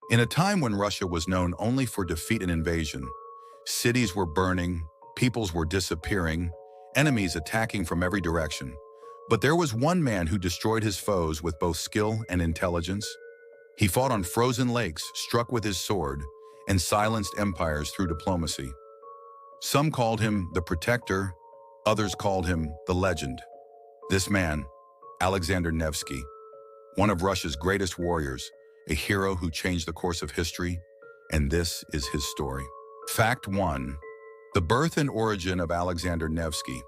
In a time when Russia was known only for defeat and invasion, cities were burning, peoples were disappearing, enemies attacking from every direction. But there was one man who destroyed his foes with both skill and intelligence. He fought on frozen lakes, struck with his sword, and silenced empires through diplomacy. Some called him the Protector, others called him the Legend. This man, Alexander Nevsky, one of Russia's greatest warriors, a hero who changed the course of history, and this is his story. Fact 1. The birth and origin of Alexander Nevsky.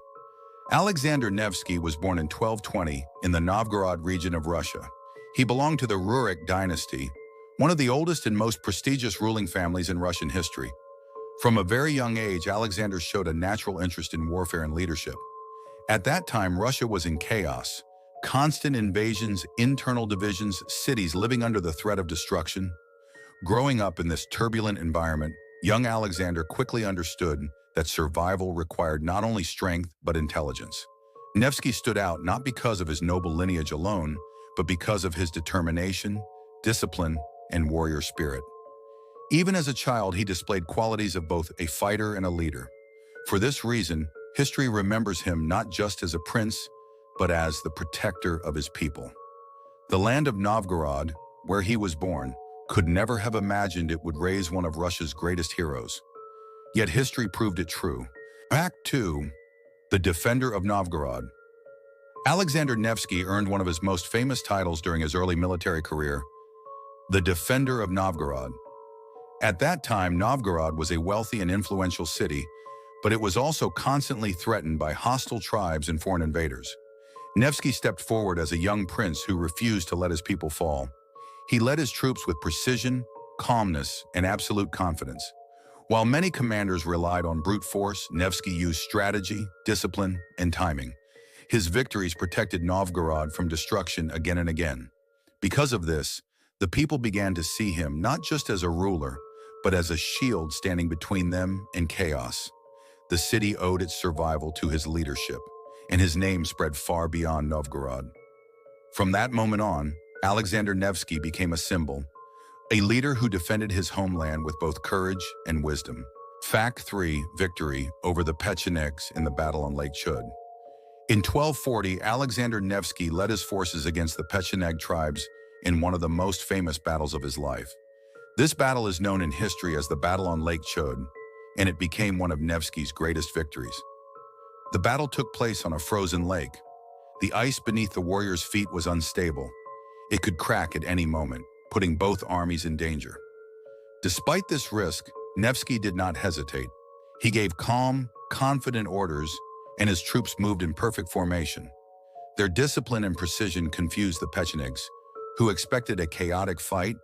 Alexander Nevsky was born in 1220 in the Novgorod region of Russia. He belonged to the Rurik dynasty, one of the oldest and most prestigious ruling families in Russian history. From a very young age, Alexander showed a natural interest in warfare and leadership. At that time, Russia was in chaos. Constant invasions, internal divisions, cities living under the threat of destruction. Growing up in this turbulent environment, young Alexander quickly understood that survival required not only strength but intelligence. Nevsky stood out not because of his noble lineage alone, but because of his determination, discipline, and warrior spirit. Even as a child, he displayed qualities of both a fighter and a leader. For this reason, history remembers him not just as a prince, but as the protector of his people. The land of Novgorod, where he was born, could never have imagined it would raise one of Russia's greatest heroes. Yet history proved it true. Fact 2. The Defender of Novgorod. Alexander Nevsky earned one of his most famous titles during his early military career, the Defender of Novgorod. At that time, Novgorod was a wealthy and influential city, but it was also constantly threatened by hostile tribes and foreign invaders. Nevsky stepped forward as a young prince who refused to let his people fall. He led his troops with precision, calmness, and absolute confidence. While many commanders relied on brute force, Nevsky used strategy, discipline, and timing. His victories protected Novgorod from destruction again and again. Because of this, the people began to see him not just as a ruler, but as a shield standing between them and chaos. The city owed its survival to his leadership, and his name spread far beyond Novgorod. From that moment on, Alexander Nevsky became a symbol, a leader who defended his homeland with both courage and wisdom. Fact 3. Victory over the Pechenegs in the battle on Lake Chud. In 1240, Alexander Nevsky led his forces against the Pecheneg tribes in one of the most famous battles of his life. This battle is known in history as the Battle on Lake Chud, and it became one of Nevsky's greatest victories. The battle took place on a frozen lake. The ice beneath the warriors' feet was unstable. It could crack at any moment, putting both armies in danger. Despite this risk, Nevsky did not hesitate. He gave calm, confident orders, and his troops moved in perfect formation. Their discipline and precision confused the Pechenegs, who expected a chaotic fight,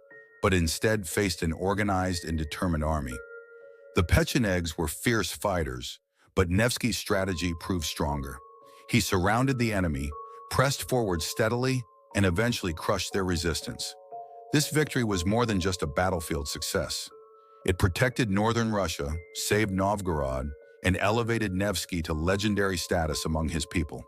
but instead faced an organized and determined army. The Pechenegs were fierce fighters, but Nevsky's strategy proved stronger. He surrounded the enemy, pressed forward steadily, and eventually crushed their resistance. This victory was more than just a battlefield success. It protected northern Russia, saved Novgorod, and elevated Nevsky to legendary status among his people.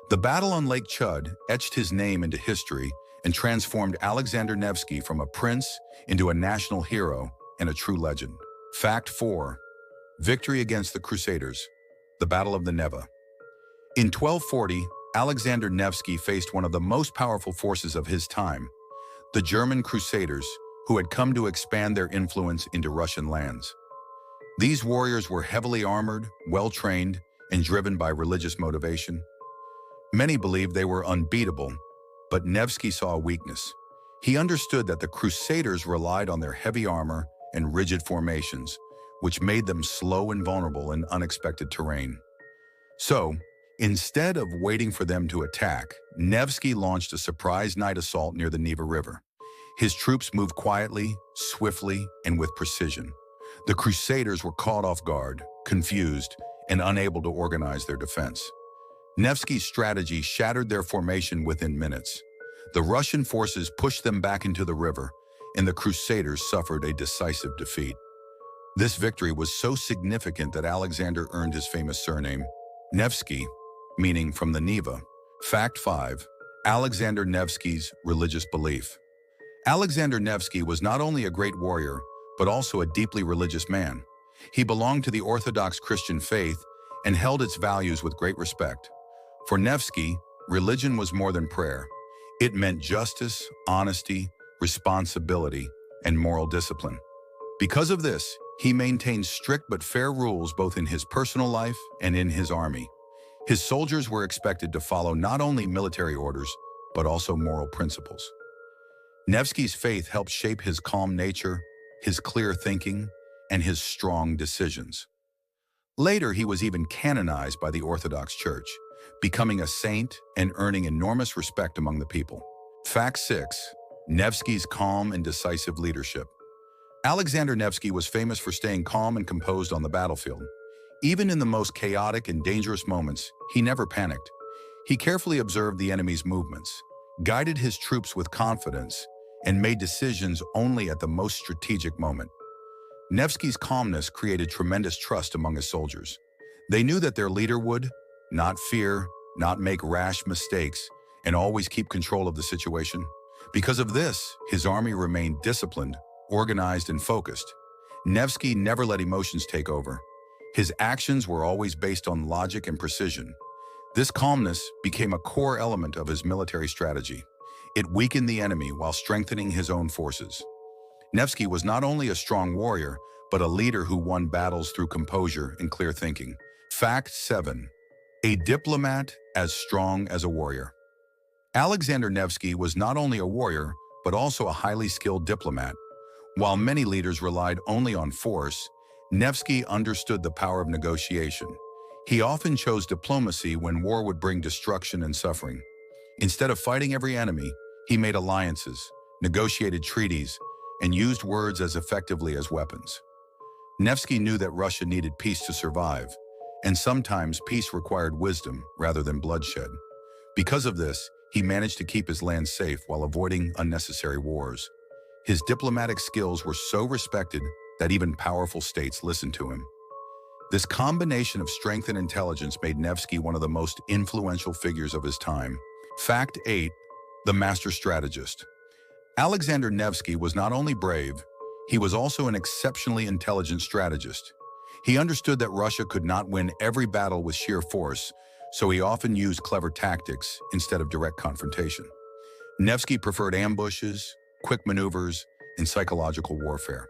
The battle on Lake Chud etched his name into history and transformed Alexander Nevsky from a prince into a national hero and a true legend. Fact 4. Victory against the Crusaders, the Battle of the Neva. In 1240, Alexander Nevsky faced one of the most powerful forces of his time, the German Crusaders, who had come to expand their influence into Russian lands. These warriors were heavily armored, well-trained, and driven by religious motivation. Many believed they were unbeatable, but Nevsky saw a weakness. He understood that the Crusaders relied on their heavy armor and rigid formations, which made them slow and vulnerable in unexpected terrain. So, instead of waiting for them to attack, Nevsky launched a surprise night assault near the Neva River. His troops moved quietly, swiftly, and with precision. The Crusaders were caught off guard, confused, and unable to organize their defense. Nevsky's strategy shattered their formation within minutes. The Russian forces pushed them back into the river, and the Crusaders suffered a decisive defeat. This victory was so significant that Alexander earned his famous surname, Nevsky, meaning from the Neva. Fact 5. Alexander Nevsky's religious belief. Alexander Nevsky was not only a great warrior, but also a deeply religious man. He belonged to the Orthodox Christian faith and held its values with great respect. For Nevsky, religion was more than prayer. It meant justice, honesty, responsibility, and moral discipline. Because of this, he maintained strict but fair rules both in his personal life and in his army. His soldiers were expected to follow not only military orders, but also moral principles. Nevsky's faith helped shape his calm nature, his clear thinking, and his strong decisions. Later, he was even canonized by the Orthodox Church, becoming a saint and earning enormous respect among the people. Fact 6. Nevsky's calm and decisive leadership. Alexander Nevsky was famous for staying calm and composed on the battlefield. Even in the most chaotic and dangerous moments, he never panicked. He carefully observed the enemy's movements, guided his troops with confidence, and made decisions only at the most strategic moment. Nevsky's calmness created tremendous trust among his soldiers. They knew that their leader would not fear, not make rash mistakes, and always keep control of the situation. Because of this, his army remained disciplined, organized, and focused. Nevsky never let emotions take over. His actions were always based on logic and precision. This calmness became a core element of his military strategy. It weakened the enemy while strengthening his own forces. Nevsky was not only a strong warrior, but a leader who won battles through composure and clear thinking. Fact 7. A diplomat as strong as a warrior. Alexander Nevsky was not only a warrior, but also a highly skilled diplomat. While many leaders relied only on force, Nevsky understood the power of negotiation. He often chose diplomacy when war would bring destruction and suffering. Instead of fighting every enemy, he made alliances, negotiated treaties, and used words as effectively as weapons. Nevsky knew that Russia needed peace to survive, and sometimes peace required wisdom rather than bloodshed. Because of this, he managed to keep his land safe while avoiding unnecessary wars. His diplomatic skills were so respected that even powerful states listened to him. This combination of strength and intelligence made Nevsky one of the most influential figures of his time. Fact 8. The master strategist. Alexander Nevsky was not only brave, he was also an exceptionally intelligent strategist. He understood that Russia could not win every battle with sheer force, so he often used clever tactics instead of direct confrontation. Nevsky preferred ambushes, quick maneuvers, and psychological warfare.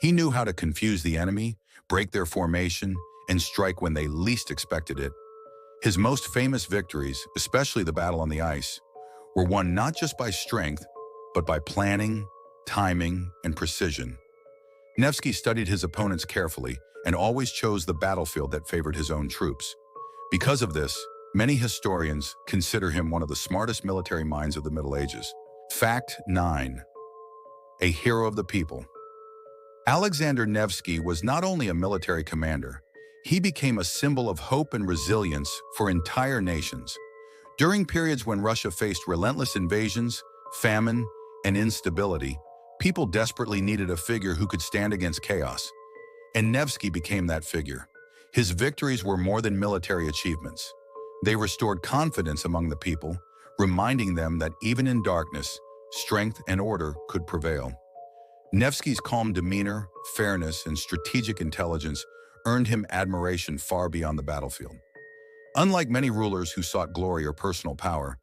He knew how to confuse the enemy, break their formation, and strike when they least expected it. His most famous victories, especially the battle on the ice, were won not just by strength, but by planning, timing, and precision. Nevsky studied his opponents carefully and always chose the battlefield that favored his own troops. Because of this, many historians consider him one of the smartest military minds of the Middle Ages. Fact 9. A hero of the people. Alexander Nevsky was not only a military commander, he became a symbol of hope and resilience for entire nations. During periods when Russia faced relentless invasions, famine, and instability, people desperately needed a figure who could stand against chaos. And Nevsky became that figure. His victories were more than military achievements. They restored confidence among the people, reminding them that even in darkness, strength and order could prevail. Nevsky's calm demeanor, fairness, and strategic intelligence earned him admiration far beyond the battlefield. Unlike many rulers who sought glory or personal power,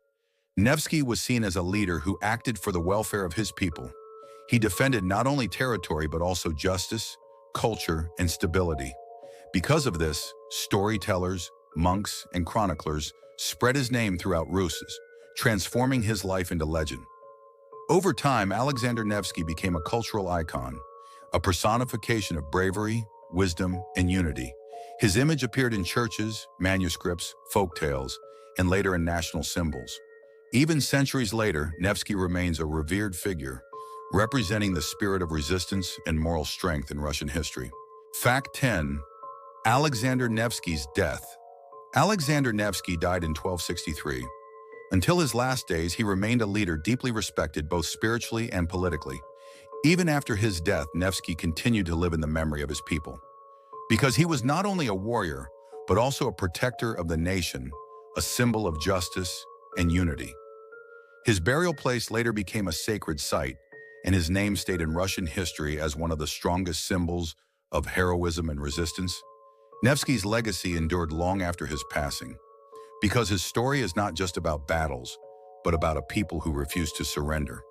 Nevsky was seen as a leader who acted for the welfare of his people. He defended not only territory but also justice, culture, and stability. Because of this, storytellers, monks, and chroniclers spread his name throughout Rus', transforming his life into legend. Over time, Alexander Nevsky became a cultural icon, a personification of bravery, wisdom, and unity. His image appeared in churches, manuscripts, folktales, and later in national symbols. Even centuries later, Nevsky remains a revered figure, representing the spirit of resistance and moral strength in Russian history. Fact 10. Alexander Nevsky's death. Alexander Nevsky died in 1263. Until his last days, he remained a leader deeply respected both spiritually and politically. Even after his death, Nevsky continued to live in the memory of his people. Because he was not only a warrior, but also a protector of the nation, a symbol of justice and unity. His burial place later became a sacred site, and his name stayed in Russian history as one of the strongest symbols of heroism and resistance. Nevsky's legacy endured long after his passing, because his story is not just about battles, but about a people who refused to surrender.